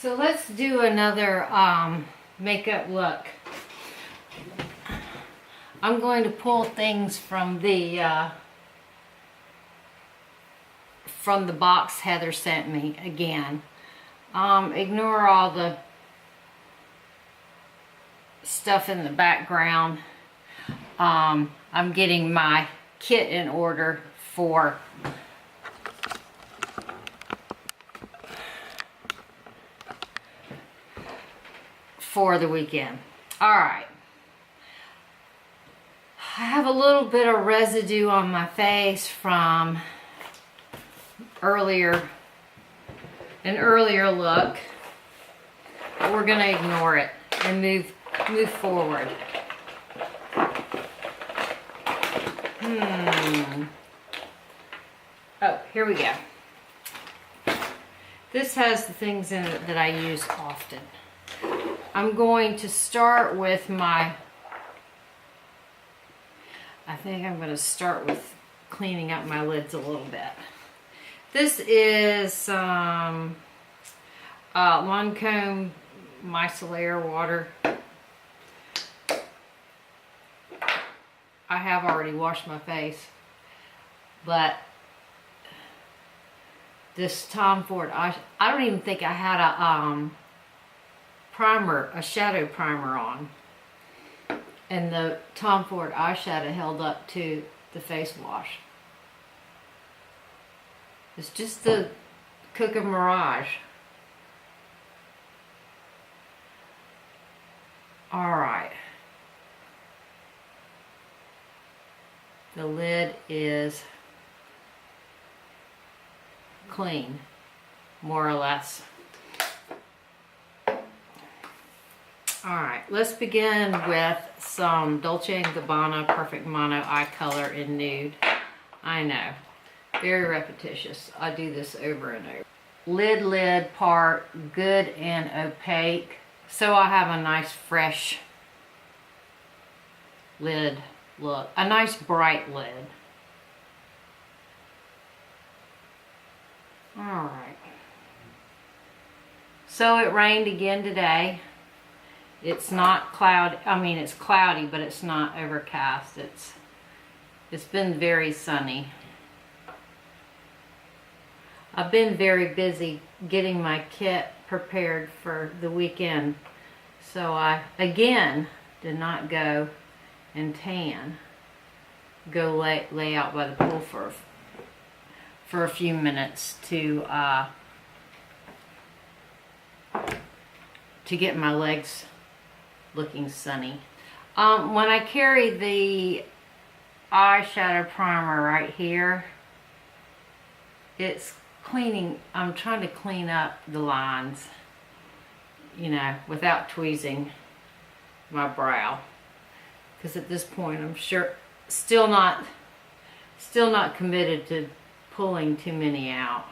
So let's do another makeup look. I'm going to pull things from the box Heather sent me again. Ignore all the stuff in the background. I'm getting my kit in order for the weekend. Alright. I have a little bit of residue on my face from an earlier look. But we're going to ignore it and move forward. Oh, here we go. This has the things in it that I use often. I'm going to start with I think I'm going to start with cleaning up my lids a little bit. This is Lancome Micellar water. I have already washed my face, but this Tom Ford, I don't even think I had a shadow primer on, and the Tom Ford eyeshadow held up to the face wash. It's just the Cook of Mirage. Alright. The lid is clean, more or less. Alright, let's begin with some Dolce & Gabbana Perfect Mono Eye Color in Nude. I know, very repetitious. I do this over and over. Lid part, good and opaque. So I have a nice fresh lid look. A nice bright lid. Alright. So it rained again today. It's not cloudy. I mean, it's cloudy, but it's not overcast. It's been very sunny. I've been very busy getting my kit prepared for the weekend. So I, again, did not go and tan. Go lay out by the pool for a few minutes to get my legs looking sunny. When I carry the eyeshadow primer right here, it's cleaning. I'm trying to clean up the lines, you know, without tweezing my brow, because at this point I'm sure still not committed to pulling too many out.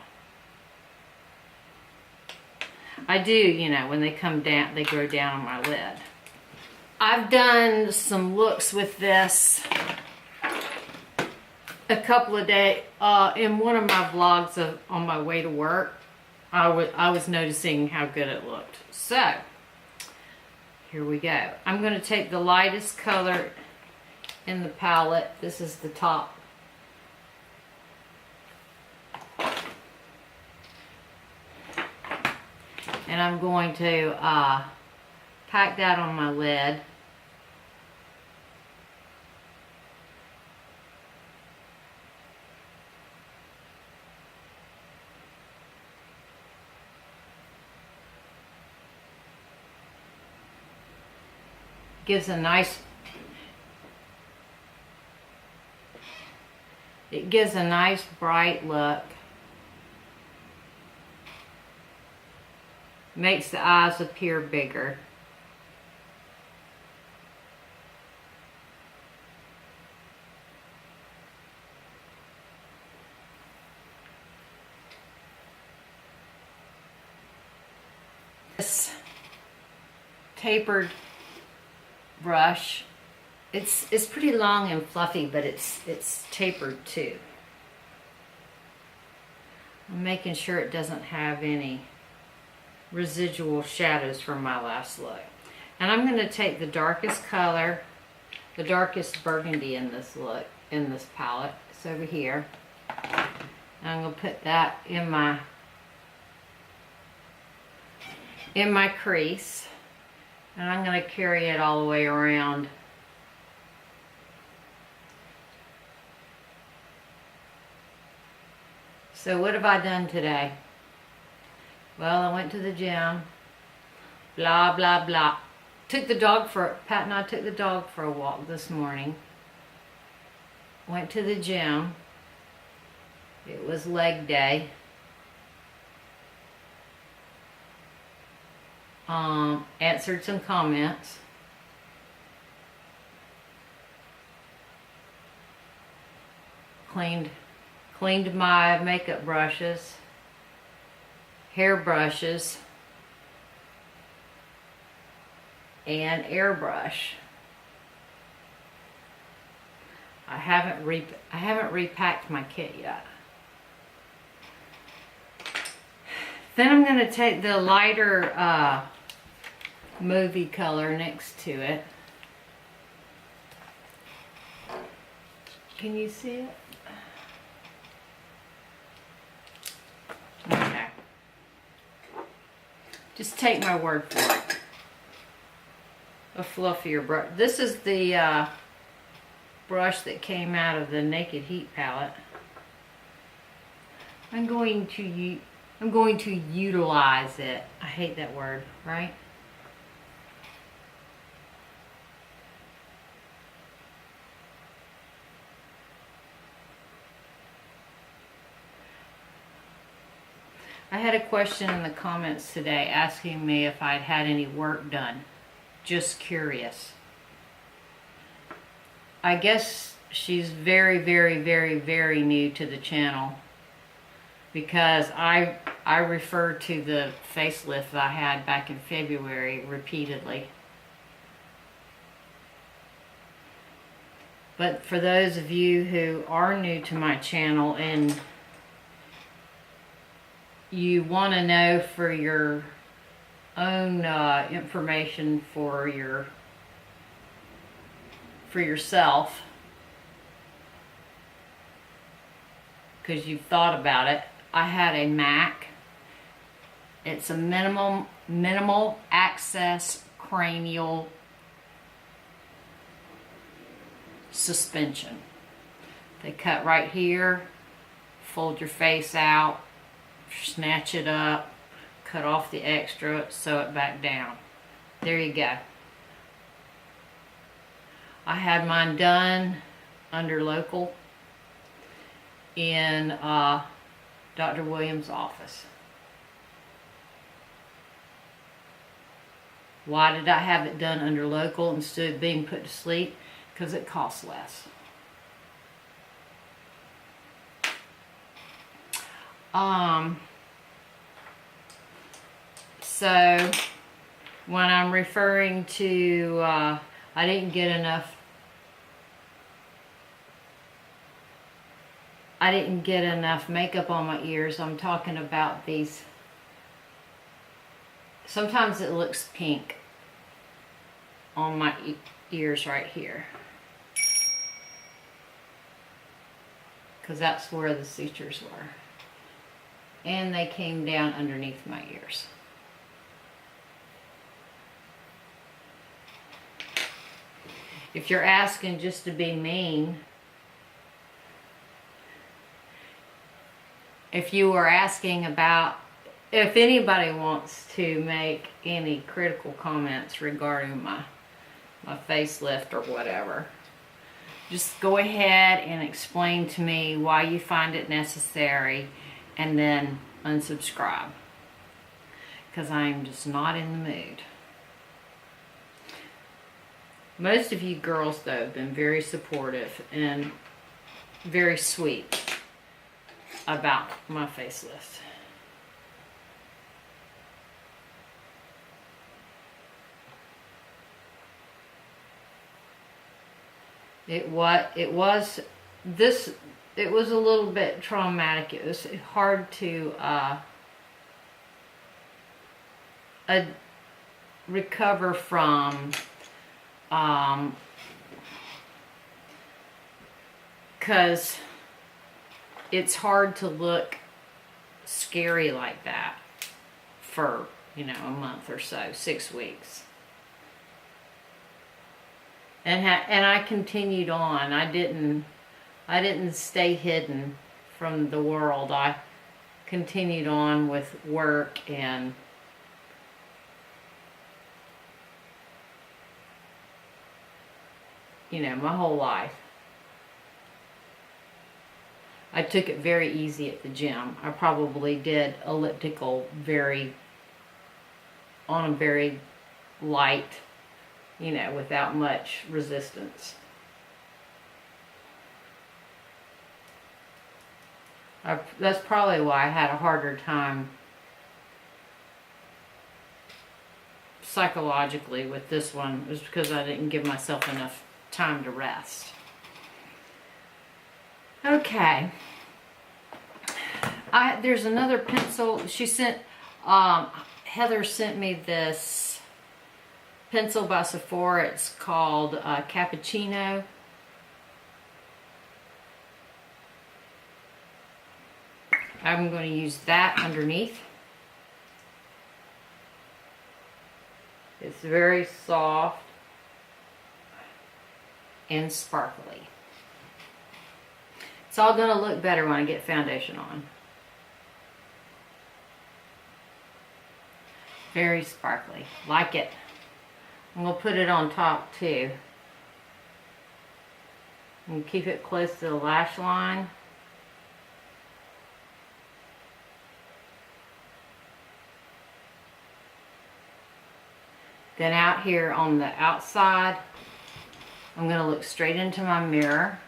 I do, you know, when they come down, they go down on my lid. I've done some looks with this a couple of days. In one of my vlogs on my way to work, I was noticing how good it looked. So, here we go. I'm going to take the lightest color in the palette. This is the top. And I'm going to pack that on my lid. Gives a nice, it gives a nice bright look. Makes the eyes appear bigger. This tapered brush, it's pretty long and fluffy, but it's tapered too. I'm making sure it doesn't have any residual shadows from my last look. And I'm going to take the darkest color, the darkest burgundy in this look, in this palette. It's over here. And I'm going to put that in my crease. And I'm going to carry it all the way around. So what have I done today? Well, I went to the gym. Blah, blah, blah. Pat and I took the dog for a walk this morning. Went to the gym. It was leg day. Answered some comments. Cleaned my makeup brushes, hair brushes, and airbrush. I haven't repacked my kit yet. Then I'm going to take the lighter movie color next to it. Can you see it? Okay. Just take my word for it. A fluffier brush. This is the brush that came out of the Naked Heat palette. I'm going to utilize it. I hate that word, right? I had a question in the comments today asking me if I'd had any work done. Just curious. I guess she's very, very, very, very new to the channel, because I referred to the facelift that I had back in February repeatedly. But for those of you who are new to my channel and you want to know for your own information for yourself, because you've thought about it, I had a MAC. It's a minimal access cranial suspension. They cut right here, fold your face out, snatch it up, cut off the extra, sew it back down. There you go. I had mine done under local in Dr. Williams' office. Why did I have it done under local instead of being put to sleep? Because it costs less. So when I'm referring to I didn't get enough makeup on my ears, I'm talking about these. Sometimes it looks pink on my ears right here, because that's where the sutures were, and they came down underneath my ears. If you're asking just to be mean, if you were asking about if anybody wants to make any critical comments regarding my facelift or whatever, just go ahead and explain to me why you find it necessary, and then unsubscribe, because I'm just not in the mood. Most of you girls, though, have been very supportive and very sweet about my facelift. It was a little bit traumatic. It was hard to recover from because it's hard to look scary like that for, you know, a month or so, 6 weeks. And I continued on. I didn't stay hidden from the world. I continued on with work and you know, my whole life. I took it very easy at the gym. I probably did elliptical on a very light, you know, without much resistance. That's probably why I had a harder time psychologically with this one, was because I didn't give myself enough time to rest. Okay. There's another pencil. She sent, Heather sent me this pencil by Sephora. It's called Cappuccino. I'm going to use that underneath. It's very soft and sparkly. It's all going to look better when I get foundation on. Very sparkly. Like it. I'm going to put it on top too. And keep it close to the lash line. Then out here on the outside, I'm going to look straight into my mirror.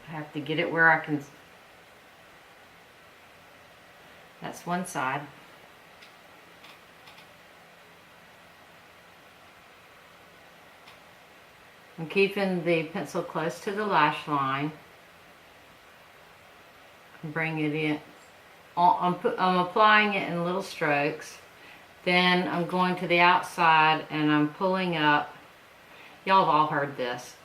I have to get it where I can. That's one side. I'm keeping the pencil close to the lash line. Bring it in. I'm applying it in little strokes. Then I'm going to the outside and I'm pulling up. Y'all have all heard this.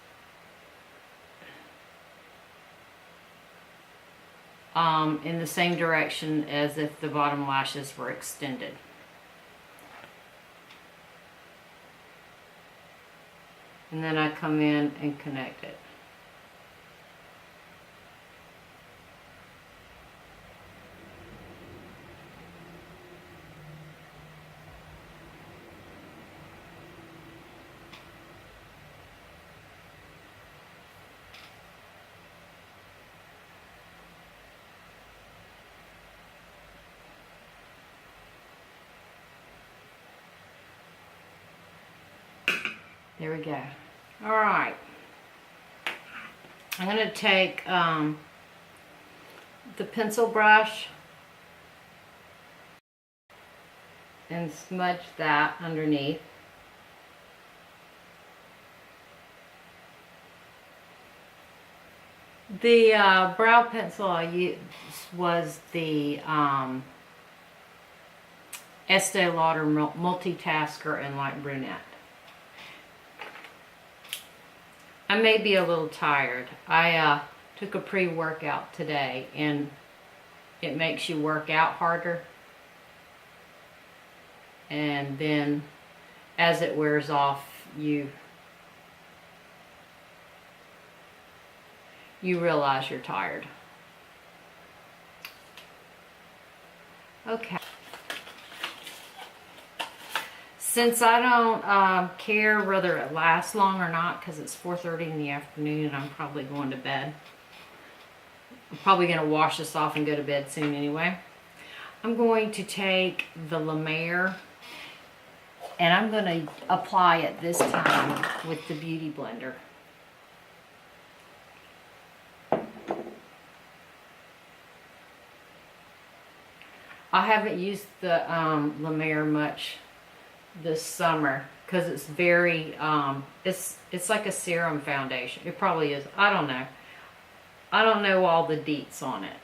In the same direction as if the bottom lashes were extended. And then I come in and connect it. There we go. All right. I'm going to take the pencil brush and smudge that underneath. The brow pencil I used was the Estee Lauder Multitasker in Light Brunette. I may be a little tired. I took a pre-workout today and it makes you work out harder. And then as it wears off, you realize you're tired. Okay. Since I don't care whether it lasts long or not, because it's 4:30 in the afternoon and I'm probably going to bed. I'm probably going to wash this off and go to bed soon anyway. I'm going to take the La Mer and I'm going to apply it this time with the Beauty Blender. I haven't used the La Mer much this summer because it's very it's like a serum foundation. It probably is. I don't know all the deets on it,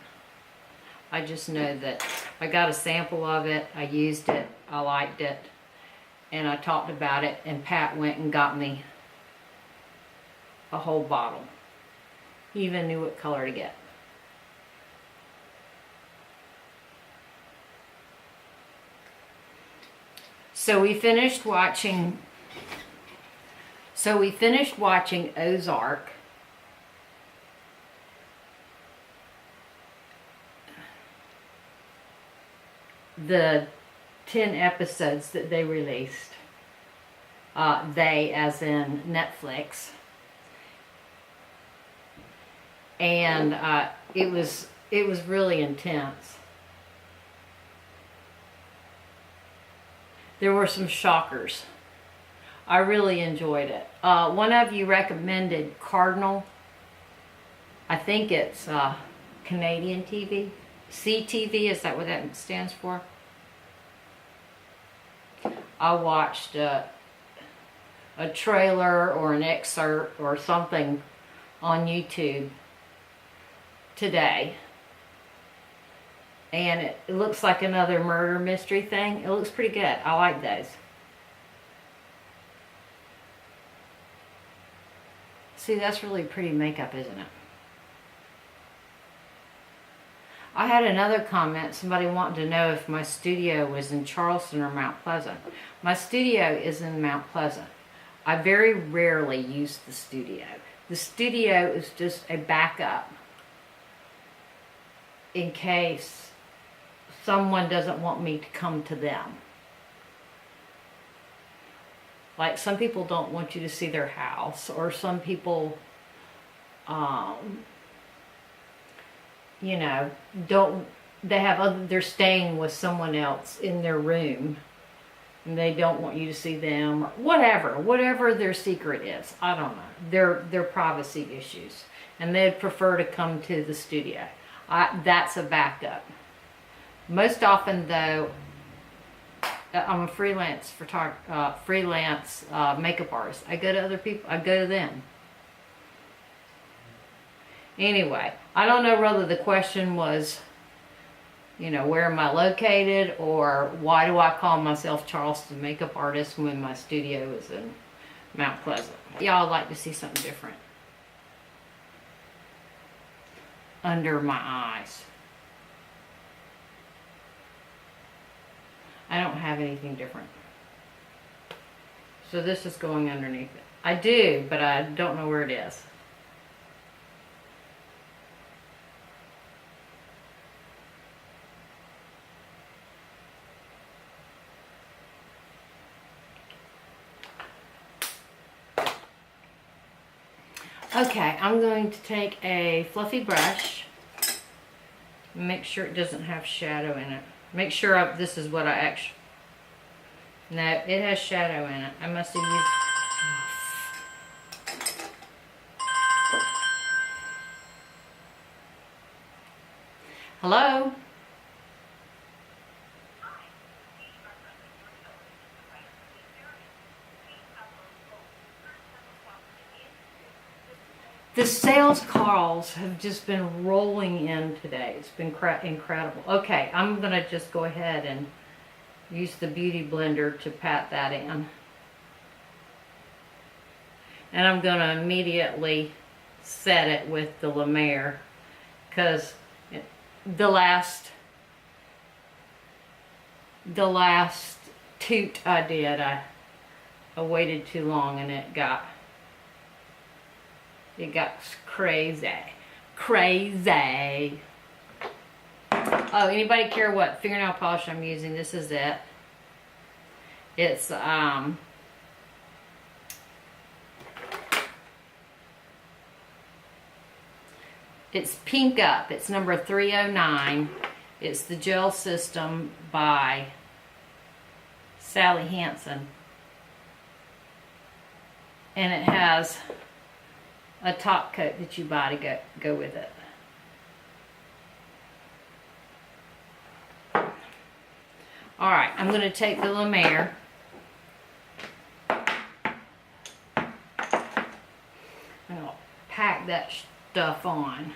I just know that I got a sample of it, I used it, I liked it, and I talked about it, and Pat went and got me a whole bottle. He even knew what color to get. So we finished watching Ozark. The 10 episodes that they released. They as in Netflix. And it was really intense. There were some shockers. I really enjoyed it. One of you recommended Cardinal. I think it's Canadian TV. CTV, is that what that stands for? I watched a trailer or an excerpt or something on YouTube today. And it looks like another murder mystery thing. It looks pretty good. I like those. See, that's really pretty makeup, isn't it? I had another comment. Somebody wanted to know if my studio was in Charleston or Mount Pleasant. My studio is in Mount Pleasant. I very rarely use the studio. The studio is just a backup in case someone doesn't want me to come to them. Like, some people don't want you to see their house, or some people, you know, they're staying with someone else in their room, and they don't want you to see them, or whatever their secret is. I don't know. Their privacy issues, and they'd prefer to come to the studio. That's a backup. Most often, though, I'm a freelance makeup artist. I go to other people. I go to them. Anyway, I don't know whether the question was, you know, where am I located, or why do I call myself Charleston makeup artist when my studio is in Mount Pleasant. Y'all like to see something different under my eyes. I don't have anything different. So this is going underneath it. I do, but I don't know where it is. Okay, I'm going to take a fluffy brush. Make sure it doesn't have shadow in it. Make sure this is what I actually... No, it has shadow in it. I must have used... Hello? The sales calls have just been rolling in today. It's been incredible. Okay, I'm going to just go ahead and use the Beauty Blender to pat that in. And I'm going to immediately set it with the La Mer, because the last toot I did, I waited too long and it got crazy. Crazy. Oh, anybody care what fingernail polish I'm using? This is it. It's it's Pink Up. It's number 309. It's the Gel System by Sally Hansen. And it has a top coat that you buy to go with it. Alright, I'm going to take the La Mer. I'm going to pack that stuff on.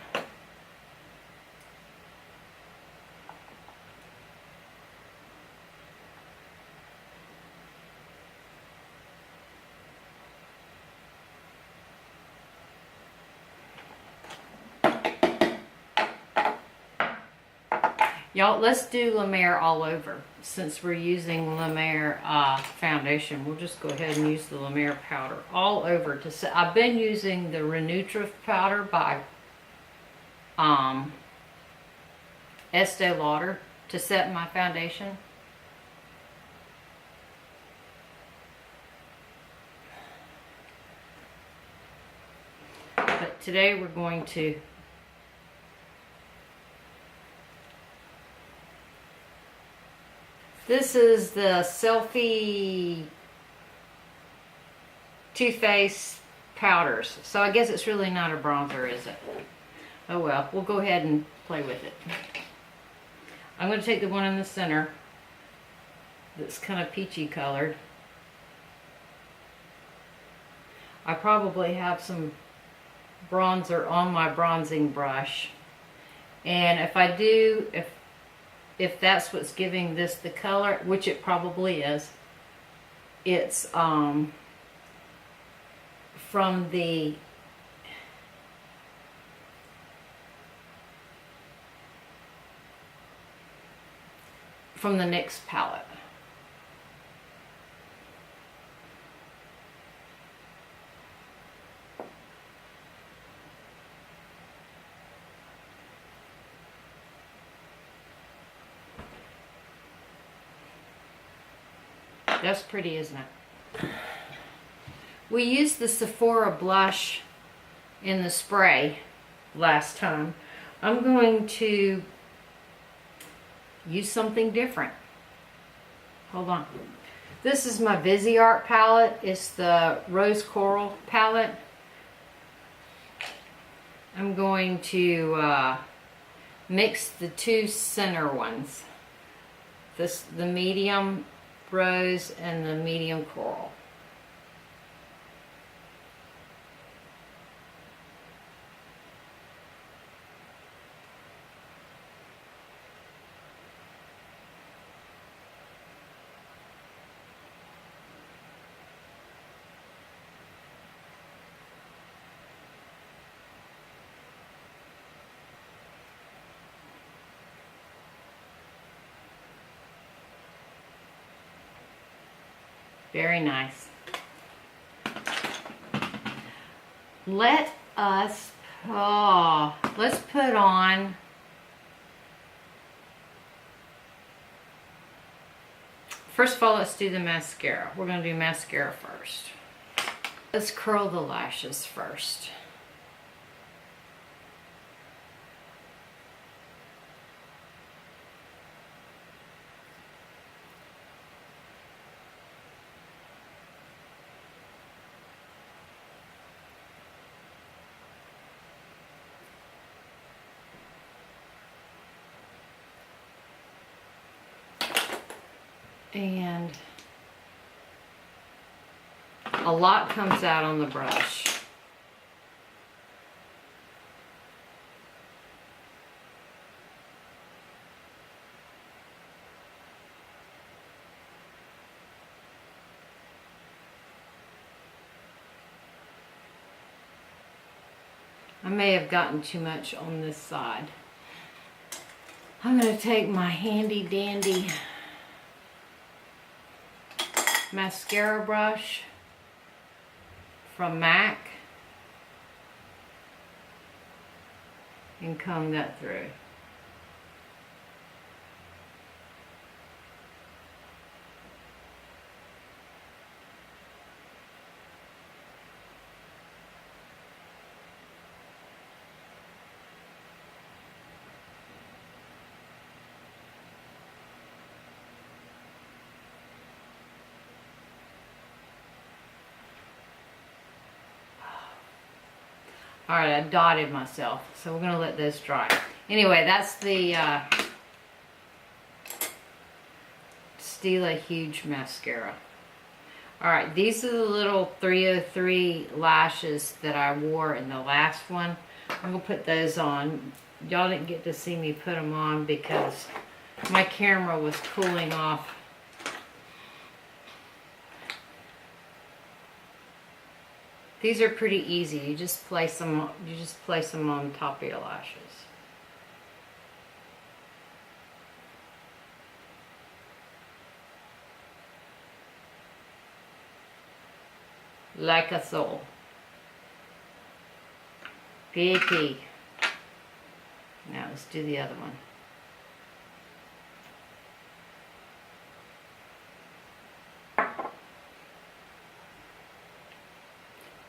Y'all, let's do La Mer all over. Since we're using La Mer foundation, we'll just go ahead and use the La Mer powder all over. To set. I've been using the Renutritive powder by Estee Lauder to set my foundation. But today we're going to this is the Selfie Too Faced powders. So I guess it's really not a bronzer, is it? Oh well, we'll go ahead and play with it. I'm going to take the one in the center that's kind of peachy colored. I probably have some bronzer on my bronzing brush. And if I do, if that's what's giving this the color, which it probably is, it's from the NYX palette. That's pretty, isn't it? We used the Sephora blush in the spray last time. I'm going to use something different. Hold on. This is my Viseart palette. It's the Rose Coral palette. I'm going to mix the two center ones. The medium rose and the medium coral. Very nice. Let's put on first of all, let's do the mascara. We're going to do mascara first. Let's curl the lashes first. And a lot comes out on the brush. I may have gotten too much on this side. I'm going to take my handy dandy mascara brush from MAC and comb that through. Alright, I dotted myself, so we're going to let this dry. Anyway, that's the Stila Huge Mascara. Alright, these are the little 303 lashes that I wore in the last one. I'm going to put those on. Y'all didn't get to see me put them on because my camera was cooling off. These are pretty easy. You just place them on top of your lashes. like a soul. Vickie. Now let's do the other one.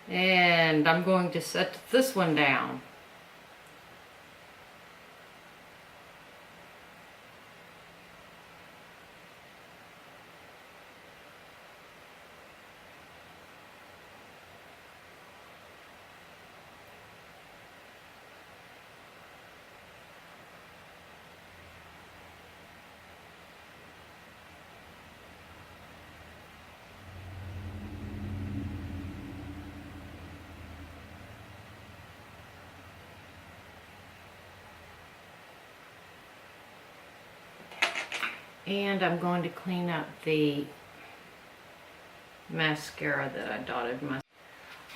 And I'm going to set this one down. And I'm going to clean up the mascara that I dotted my.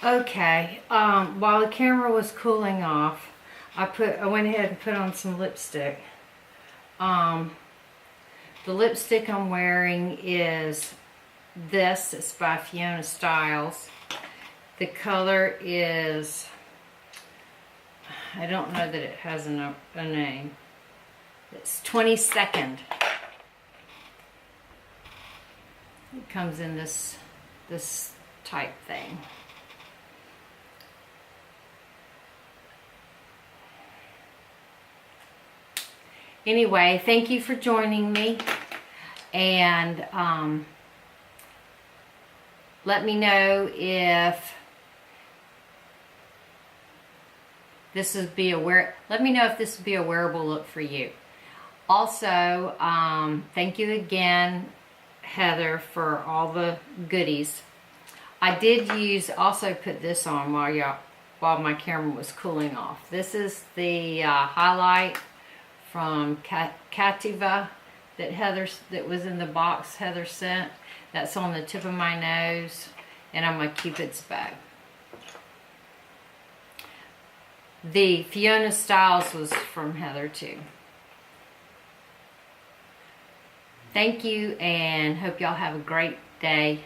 Okay, while the camera was cooling off, I went ahead and put on some lipstick. The lipstick I'm wearing is this. It's by Fiona Stiles. The color is, I don't know that it has a name. It's 22nd. It comes in this type thing. Anyway, thank you for joining me, and let me know if this would be a wearable look for you. Also, thank you again, Heather, for all the goodies. I did also put this on while my camera was cooling off. This is the highlight from Cattiva that was in the box Heather sent. That's on the tip of my nose, and on my Cupid's bow. The Fiona Stiles was from Heather too. Thank you, and hope y'all have a great day.